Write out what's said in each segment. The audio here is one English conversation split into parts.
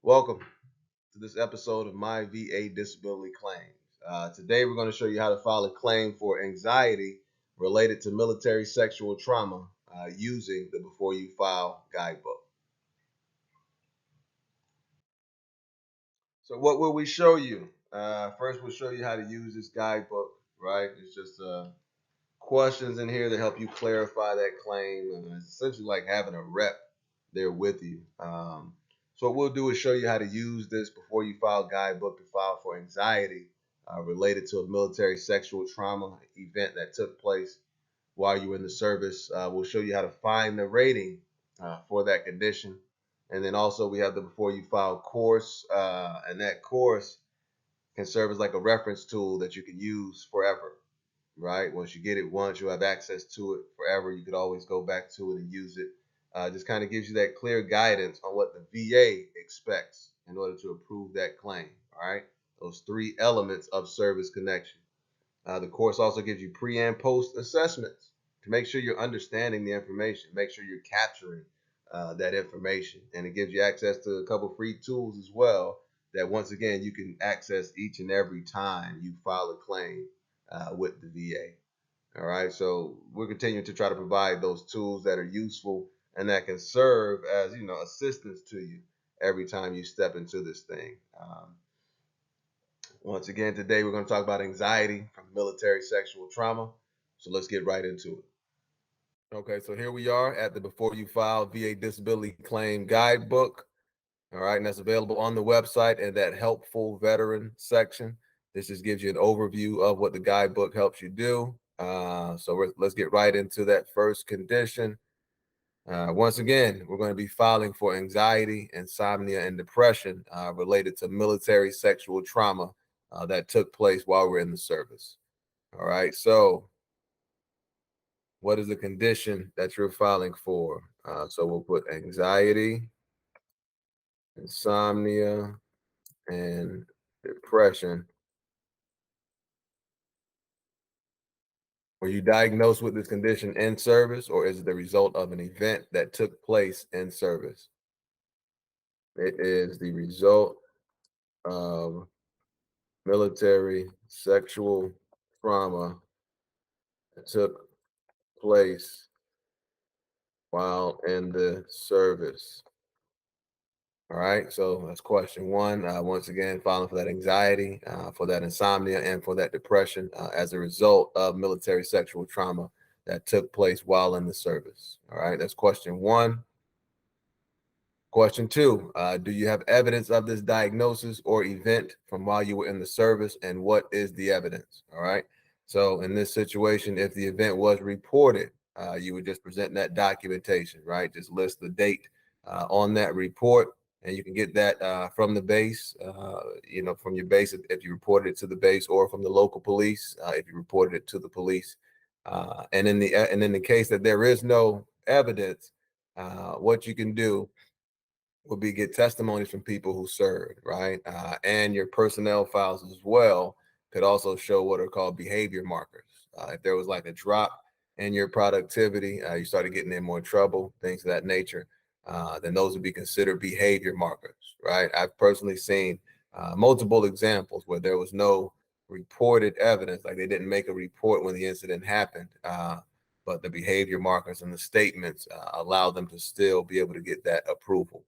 Welcome to this episode of My VA Disability Claims. Today, we're going to show you how to file a claim for anxiety related to military sexual trauma using the Before You File Guidebook. So, what will we show you? First, we'll show you how to use this guidebook, right? It's just questions in here to help you clarify that claim. And it's essentially like having a rep there with you. So what we'll do is show you how to use this Before You File Guidebook to file for anxiety related to a military sexual trauma event that took place while you were in the service. We'll show you how to find the rating for that condition. And then also we have the Before You File course, and that course can serve as like a reference tool that you can use forever, right? Once you get it once, you'll have access to it forever. You could always go back to it and use it. Just kind of gives you that clear guidance on what the VA expects in order to approve that claim, all right? Those three elements of service connection. The course also gives you pre and post assessments to make sure you're understanding the information, make sure you're capturing that information. And it gives you access to a couple free tools as well that, once again, you can access each and every time you file a claim with the VA. All right, so we're continuing to try to provide those tools that are useful and that can serve as, assistance to you every time you step into this thing. Once again, today we're going to talk about anxiety from military sexual trauma. So let's get right into it. Okay, so here we are at the Before You File VA Disability Claim Guidebook. All right, and that's available on the website in that helpful veteran section. This just gives you an overview of what the guidebook helps you do. Let's get right into that first condition. Once again, we're going to be filing for anxiety, insomnia, and depression related to military sexual trauma that took place while we're in the service. All right, so what is the condition that you're filing for? So we'll put anxiety, insomnia, and depression. Were you diagnosed with this condition in service, or is it the result of an event that took place in service? It is the result of military sexual trauma that took place while in the service. All right, so that's question one. Once again, filing for that anxiety, for that insomnia, and for that depression as a result of military sexual trauma that took place while in the service. All right, that's question one. Question two, do you have evidence of this diagnosis or event from while you were in the service, and what is the evidence? All right, so in this situation, if the event was reported, you would just present that documentation, right? Just list the date on that report, and you can get that from the base, from your base if you reported it to the base, or from the local police if you reported it to the police. And in the case that there is no evidence, what you can do would be get testimonies from people who served, right? And your personnel files as well could also show what are called behavior markers. If there was like a drop in your productivity, you started getting in more trouble, things of that nature, then those would be considered behavior markers, right? I've personally seen multiple examples where there was no reported evidence, like they didn't make a report when the incident happened, but the behavior markers and the statements allow them to still be able to get that approval.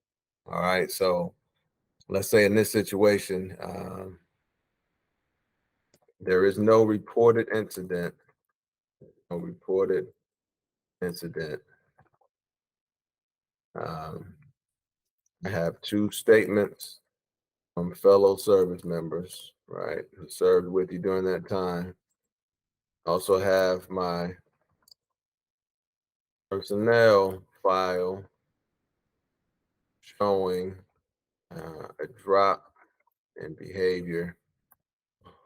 All right, so let's say in this situation, there is no reported incident. No reported incident. I have two statements from fellow service members, right, who served with you during that time. I also have my personnel file showing a drop in behavior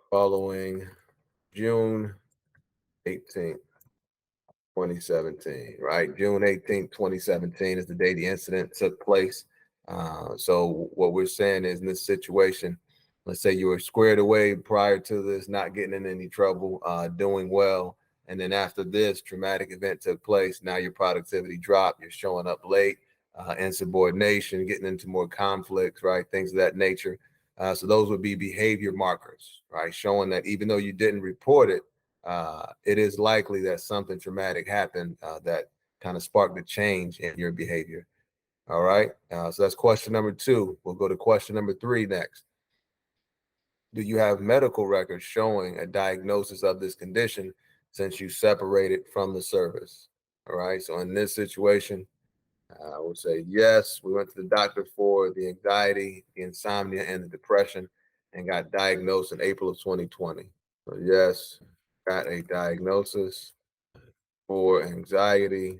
following June 18th. 2017, right? June 18th, 2017 is the day the incident took place. So what we're saying is, in this situation, let's say you were squared away prior to this, not getting in any trouble, doing well. And then after this traumatic event took place, now your productivity dropped, you're showing up late, insubordination, getting into more conflicts, right? Things of that nature. So those would be behavior markers, right? Showing that even though you didn't report it, it is likely that something traumatic happened that kind of sparked a change in your behavior. All right. So that's question number 2. We'll go to question number 3 next. Do you have medical records showing a diagnosis of this condition since you separated from the service? All right. So in this situation, I would say yes. We went to the doctor for the anxiety, the insomnia, and the depression, and got diagnosed in April of 2020. So yes, got a diagnosis for anxiety,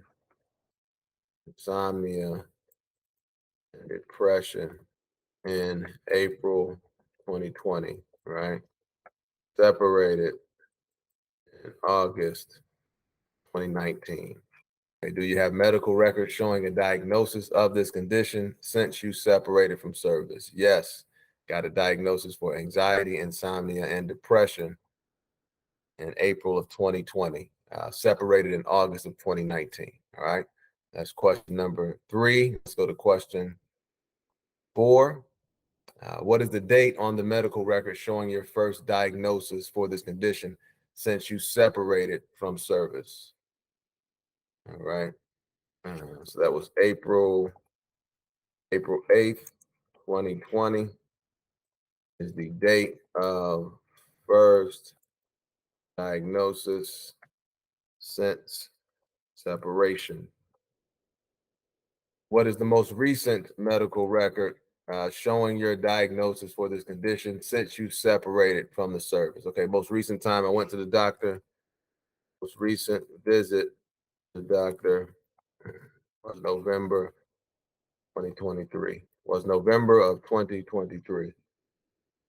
insomnia, and depression in April 2020, right? Separated in August 2019. Okay, do you have medical records showing a diagnosis of this condition since you separated from service? Yes. Got a diagnosis for anxiety, insomnia, and depression in April of 2020. Separated in August of 2019. All right. That's question number 3. Let's go to question 4. What is the date on the medical record showing your first diagnosis for this condition since you separated from service? All right. So that was April 8th, 2020 is the date of first diagnosis since separation. What is the most recent medical record showing your diagnosis for this condition since you separated from the service? Okay, most recent time I went to the doctor, most recent visit to the doctor was November 2023. Was November of 2023.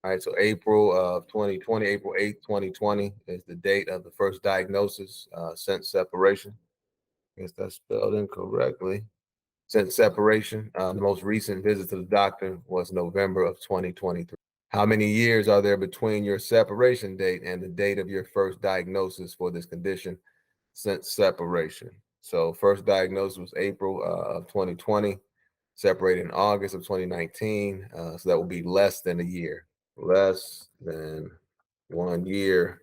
All right, so April of 2020, April 8th, 2020 is the date of the first diagnosis since separation. I guess that's spelled incorrectly. Since separation, the most recent visit to the doctor was November of 2023. How many years are there between your separation date and the date of your first diagnosis for this condition since separation? So first diagnosis was April of 2020, separated in August of 2019. So that will be less than a year. Less than 1 year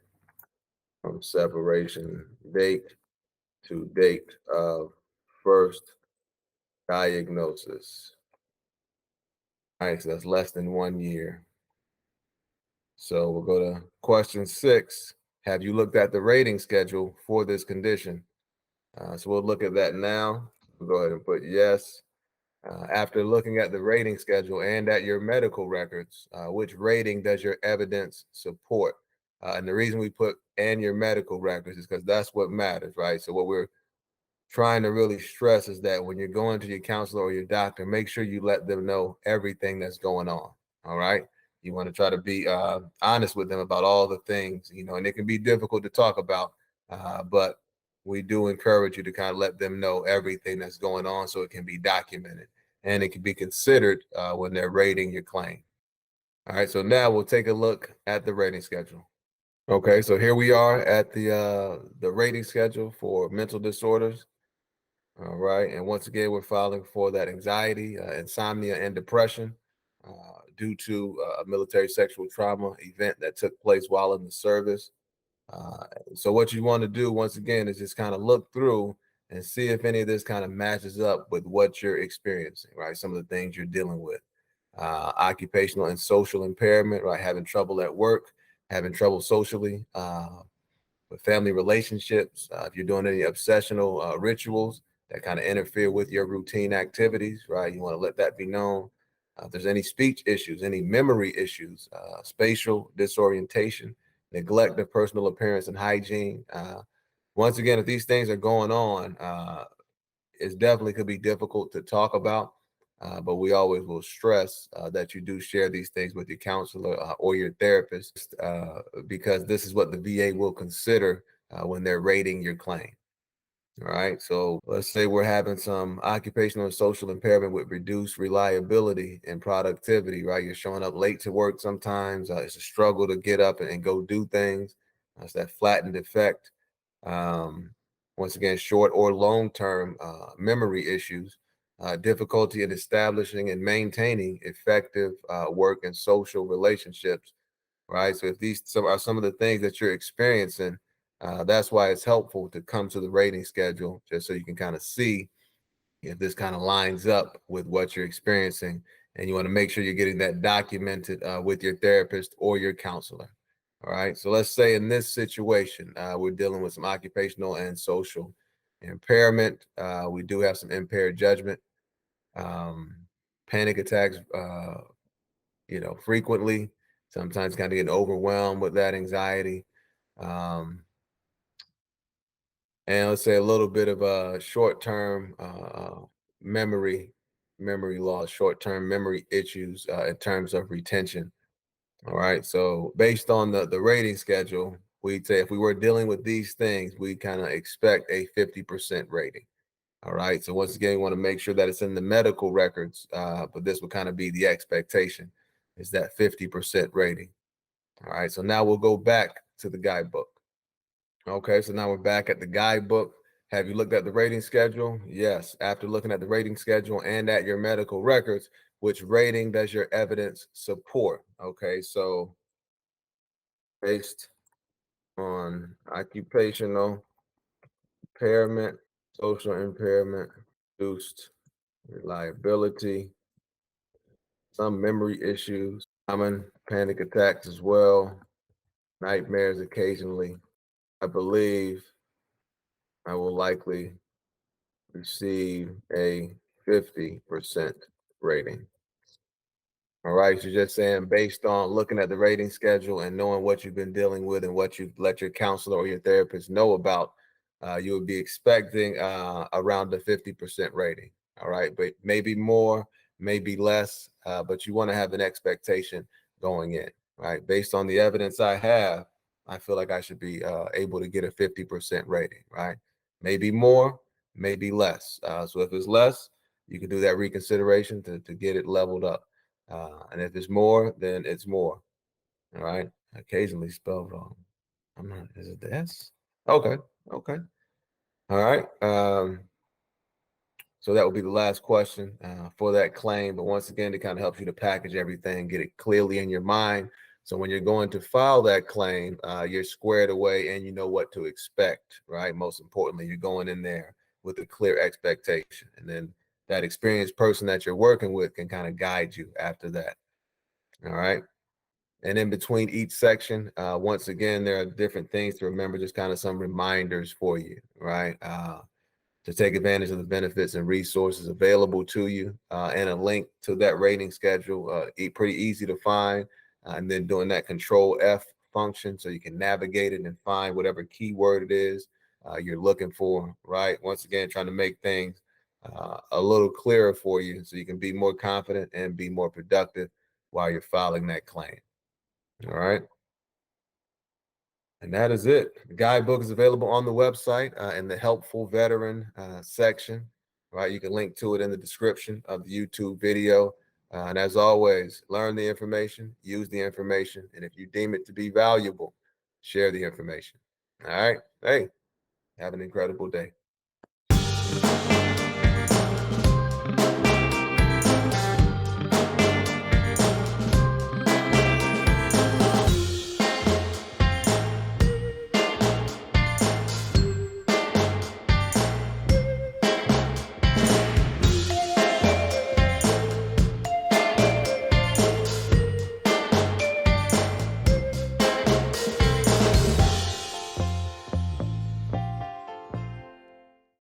from separation date to date of first diagnosis. All right, so that's less than 1 year. So we'll go to question 6. Have you looked at the rating schedule for this condition? So we'll look at that now. We'll go ahead and put yes. After looking at the rating schedule and at your medical records, which rating does your evidence support? And the reason we put and your medical records is because that's what matters, right? So what we're trying to really stress is that when you're going to your counselor or your doctor, make sure you let them know everything that's going on. All right. You want to try to be honest with them about all the things, and it can be difficult to talk about, but we do encourage you to kind of let them know everything that's going on so it can be documented and it can be considered when they're rating your claim. All right. So now we'll take a look at the rating schedule. Okay. So here we are at the rating schedule for mental disorders. All right. And once again, we're filing for that anxiety, insomnia, and depression due to a military sexual trauma event that took place while in the service. So what you want to do, once again, is just kind of look through and see if any of this kind of matches up with what you're experiencing, right? Some of the things you're dealing with. Occupational and social impairment, right? Having trouble at work, having trouble socially, with family relationships, if you're doing any obsessional rituals that kind of interfere with your routine activities, right? You want to let that be known. If there's any speech issues, any memory issues, spatial disorientation, neglect of personal appearance and hygiene. Once again, if these things are going on, it definitely could be difficult to talk about. But we always will stress that you do share these things with your counselor or your therapist because this is what the VA will consider when they're rating your claim. All right. So let's say we're having some occupational and social impairment with reduced reliability and productivity, right? You're showing up late to work sometimes. It's a struggle to get up and go do things. It's that flattened effect. Um, Once again, short or long-term memory issues. difficulty in establishing and maintaining effective work and social relationships, right? So if these are some of the things that you're experiencing, that's why it's helpful to come to the rating schedule, just so you can kind of see if this kind of lines up with what you're experiencing. And you want to make sure you're getting that documented with your therapist or your counselor. All right. So let's say in this situation, we're dealing with some occupational and social impairment. We do have some impaired judgment, um, panic attacks, frequently, sometimes kind of getting overwhelmed with that anxiety. Um, and let's say a little bit of a short-term memory memory loss, short-term memory issues in terms of retention. All right. So based on the rating schedule, we'd say if we were dealing with these things, we kind of expect a 50% rating. All right. So once again, we want to make sure that it's in the medical records, but this would kind of be the expectation, is that 50% rating. All right. So now we'll go back to the guidebook. Okay. So now we're back at the guidebook. Have you looked at the rating schedule? Yes. After looking at the rating schedule and at your medical records, which rating does your evidence support? Okay. So based on occupational impairment, social impairment, reduced reliability, some memory issues, common panic attacks as well, nightmares occasionally. I believe I will likely receive a 50% rating. All right. So just saying, based on looking at the rating schedule and knowing what you've been dealing with and what you've let your counselor or your therapist know about, you would be expecting around a 50% rating. All right. But maybe more, maybe less, but you want to have an expectation going in, right? Based on the evidence I have, I feel like I should be able to get a 50% rating, right? Maybe more, maybe less. So if it's less, you can do that reconsideration to get it leveled up. And if it's more, then it's more. All right. Occasionally spelled wrong. I'm not, is it the S? Okay. Okay. All right. So that will be the last question for that claim. But once again, it kind of helps you to package everything, get it clearly in your mind. So when you're going to file that claim, you're squared away and you know what to expect, right? Most importantly, you're going in there with a clear expectation. And then that experienced person that you're working with can kind of guide you after that. All right. And in between each section, once again, there are different things to remember, just kind of some reminders for you, right? To take advantage of the benefits and resources available to you, and a link to that rating schedule, pretty easy to find. And then doing that Control F function so you can navigate it and find whatever keyword it is you're looking for, right? Once again, trying to make things a little clearer for you so you can be more confident and be more productive while you're filing that claim. All right. And that is it. The guidebook is available on the website in the helpful veteran section. Right. You can link to it in the description of the YouTube video. And as always, learn the information, use the information. And if you deem it to be valuable, share the information. All right. Hey, have an incredible day.